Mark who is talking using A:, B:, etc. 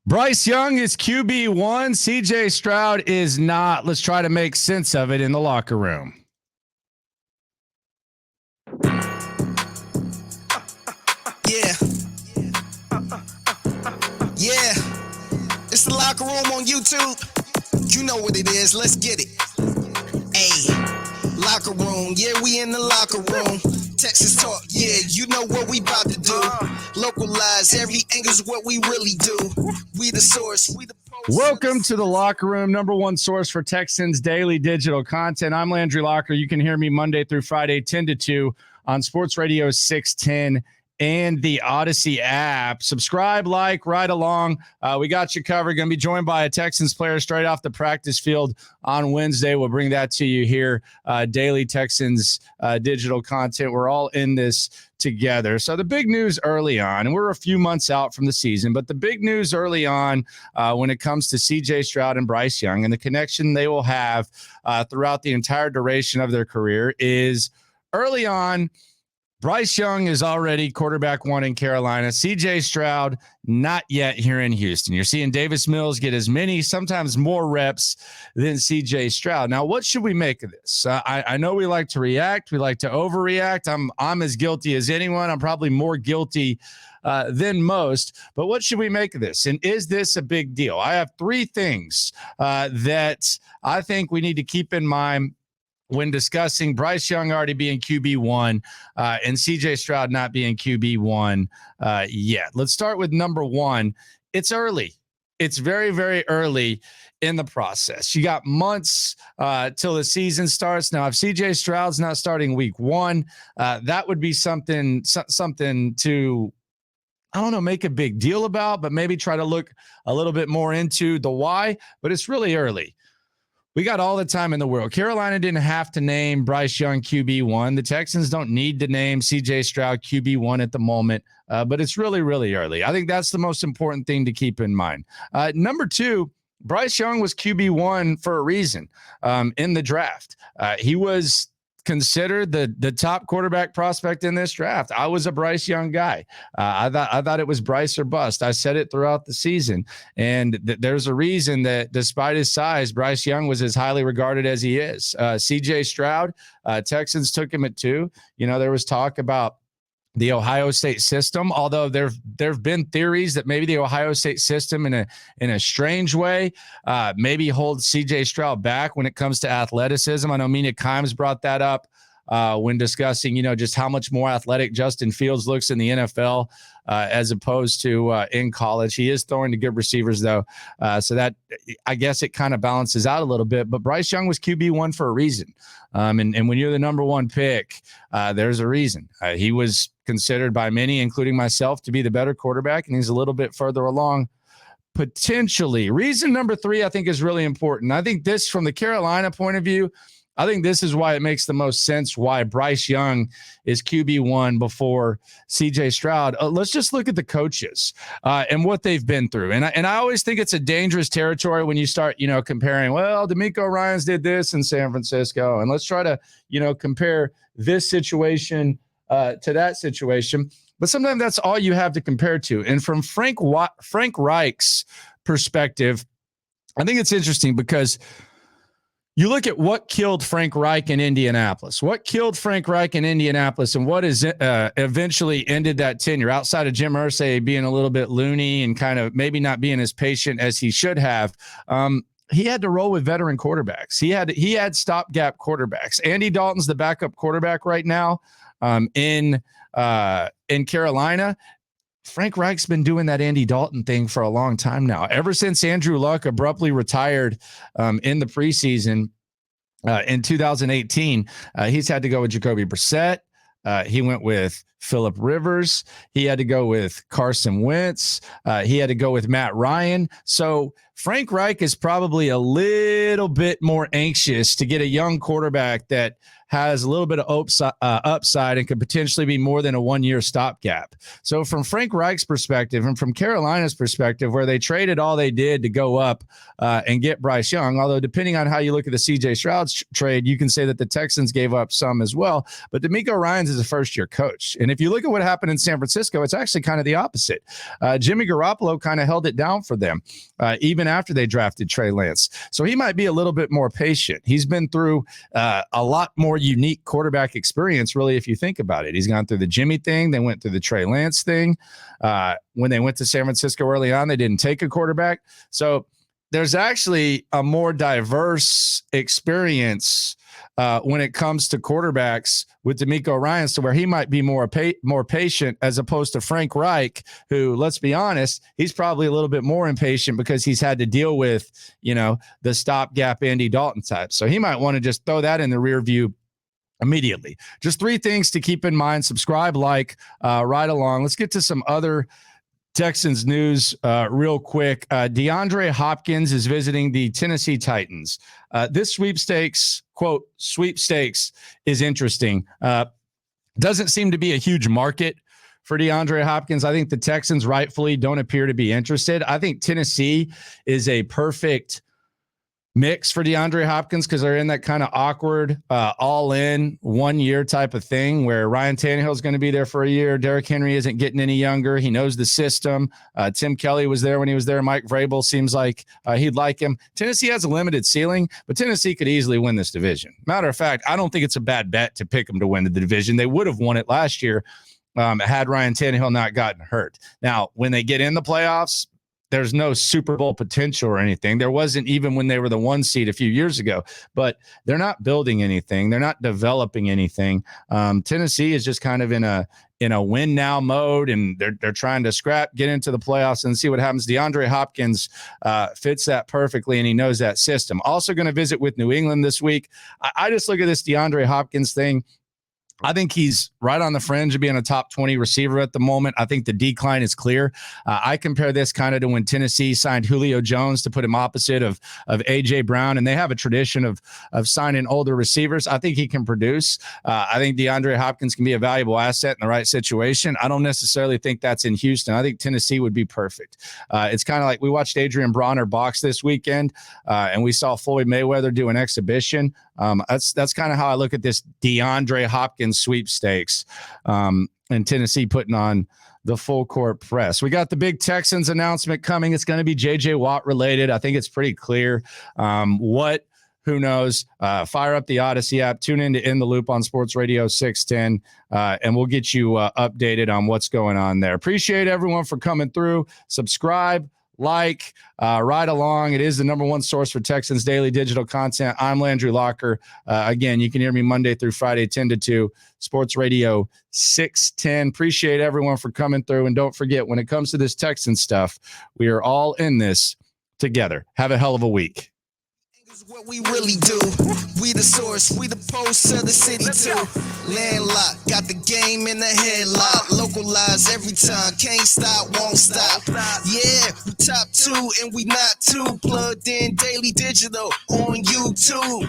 A: Bryce Young is QB1. CJ Stroud is not. Let's try to make sense of it in the locker room.
B: Yeah. Yeah. It's the locker room on YouTube. You know what it is. Let's get it. Hey. Locker room. Yeah, we in the locker room. Texas talk. Yeah, you know what we about to do. Localize every angle's what we really do. We the source. We the
A: Welcome to the locker room, number one source for Texans daily digital content. I'm Landry Locker. You can hear me Monday through Friday, 10 to 2 on Sports Radio 610 and the Odyssey app. Subscribe, like, ride along. We got you covered. Going to be joined by a Texans player straight off the practice field on Wednesday. We'll bring that to you here. Daily Texans digital content. We're all in this together. So the big news early on, and we're a few months out from the season, but the big news early on when it comes to CJ Stroud and Bryce Young and the connection they will have throughout the entire duration of their career is early on. Bryce Young is already quarterback one in Carolina. CJ Stroud, not yet here in Houston. You're seeing Davis Mills get as many, sometimes more reps than CJ Stroud. Now, what should we make of this? I know we like to react. We like to overreact. I'm as guilty as anyone. I'm probably more guilty than most. But what should we make of this? And is this a big deal? I have three things that I think we need to keep in mind when discussing Bryce Young already being QB1 and CJ Stroud not being QB1 yet. Let's start with number one. It's early. It's very, very early in the process. You got months till the season starts. Now, if CJ Stroud's not starting week one, that would be something to, I don't know, make a big deal about, but maybe try to look a little bit more into the why. But it's really early. We got all the time in the world. Carolina didn't have to name Bryce Young QB1. The Texans don't need to name CJ Stroud QB1 at the moment, but it's really, really early. I think that's the most important thing to keep in mind. Number two, Bryce Young was QB1 for a reason in the draft. He was considered the top quarterback prospect in this draft. I was a Bryce Young guy. I thought it was Bryce or bust. I said it throughout the season. And there's a reason that despite his size, Bryce Young was as highly regarded as he is. CJ Stroud, Texans took him at 2. You know, there was talk about the Ohio State system, although there've been theories that maybe the Ohio State system in a strange way maybe holds CJ Stroud back when it comes to athleticism. I know Mina Kimes brought that up when discussing, you know, just how much more athletic Justin Fields looks in the NFL as opposed to in college. He is throwing to good receivers, though. So that, I guess, it kind of balances out a little bit. But Bryce Young was QB1 for a reason. And when you're the number one pick, there's a reason. He was considered by many, including myself, to be the better quarterback, and he's a little bit further along potentially. Reason number 3, I think, is really important. I think this, from the Carolina point of view, I think this is why it makes the most sense why Bryce Young is QB1 before CJ Stroud. Let's just look at the coaches and what they've been through. And I always think it's a dangerous territory when you start, you know, comparing, well, DeMeco Ryans did this in San Francisco, and let's try to, you know, compare this situation to that situation. But sometimes that's all you have to compare to. And from Frank Reich's perspective, I think it's interesting because you look at what killed Frank Reich in Indianapolis. What killed Frank Reich in Indianapolis, and what is eventually ended that tenure, outside of Jim Irsay being a little bit loony and kind of maybe not being as patient as he should have. He had to roll with veteran quarterbacks. He had stopgap quarterbacks. Andy Dalton's the backup quarterback right now in Carolina. Frank Reich's been doing that Andy Dalton thing for a long time now. Ever since Andrew Luck abruptly retired in the preseason in 2018, he's had to go with Jacoby Brissett. He went with Phillip Rivers. He had to go with Carson Wentz. He had to go with Matt Ryan. So Frank Reich is probably a little bit more anxious to get a young quarterback that has a little bit of upside and could potentially be more than a one-year stopgap. So from Frank Reich's perspective and from Carolina's perspective, where they traded all they did to go up and get Bryce Young, although depending on how you look at the CJ Stroud trade, you can say that the Texans gave up some as well. But DeMeco Ryans is a first-year coach. And if you look at what happened in San Francisco, it's actually kind of the opposite. Jimmy Garoppolo kind of held it down for them, even after they drafted Trey Lance. So he might be a little bit more patient. He's been through a lot more unique quarterback experience, really, if you think about it. He's gone through the Jimmy thing. They went through the Trey Lance thing. When they went to San Francisco early on, they didn't take a quarterback. So there's actually a more diverse experience when it comes to quarterbacks with DeMeco Ryans, to where he might be more patient, as opposed to Frank Reich, who, let's be honest, he's probably a little bit more impatient because he's had to deal with, the stopgap Andy Dalton type. So he might want to just throw that in the rear view immediately. Just 3 things to keep in mind. Subscribe, ride along. Let's get to some other Texans news real quick. DeAndre Hopkins is visiting the Tennessee Titans. This sweepstakes, quote, sweepstakes, is interesting. Doesn't seem to be a huge market for DeAndre Hopkins. I think the Texans rightfully don't appear to be interested. I think Tennessee is a perfect mix for DeAndre Hopkins because they're in that kind of awkward, all-in 1-year type of thing where Ryan Tannehill is going to be there for a year. Derrick Henry isn't getting any younger. He knows the system. Tim Kelly was there when he was there. Mike Vrabel seems like he'd like him. Tennessee has a limited ceiling, but Tennessee could easily win this division. Matter of fact, I don't think it's a bad bet to pick them to win the division. They would have won it last year had Ryan Tannehill not gotten hurt. Now, when they get in the playoffs, there's no Super Bowl potential or anything. There wasn't even when they were the 1 seed a few years ago, but they're not building anything. They're not developing anything. Tennessee is just kind of in a win now mode, and they're trying to get into the playoffs and see what happens. DeAndre Hopkins fits that perfectly, and he knows that system. Also going to visit with New England this week. I just look at this DeAndre Hopkins thing. I think he's right on the fringe of being a top 20 receiver at the moment. I think the decline is clear. I compare this kind of to when Tennessee signed Julio Jones to put him opposite of A.J. Brown, and they have a tradition of signing older receivers. I think he can produce. I think DeAndre Hopkins can be a valuable asset in the right situation. I don't necessarily think that's in Houston. I think Tennessee would be perfect. It's kind of like we watched Adrian Bronner box this weekend, and we saw Floyd Mayweather do an exhibition. That's kind of how I look at this DeAndre Hopkins sweepstakes, and Tennessee putting on the full court press. We got the big Texans announcement coming. It's going to be JJ Watt related. I think it's pretty clear. Who knows? Fire up the Odyssey app. Tune in to In the Loop on Sports Radio 610, and we'll get you updated on what's going on there. Appreciate everyone for coming through. Subscribe, ride along. It is the number one source for Texans daily digital content. I'm Landry Locker. Again, you can hear me Monday through Friday, 10 to 2, Sports Radio 610. Appreciate everyone for coming through. And don't forget, when it comes to this Texan stuff, we are all in this together. Have a hell of a week.
B: What we really do. We the source, we the pulse of the city too. Landlocked, got the game in the headlock. Localized every time, can't stop, won't stop. Yeah, we top 2 and we not too. Plugged in daily digital on YouTube.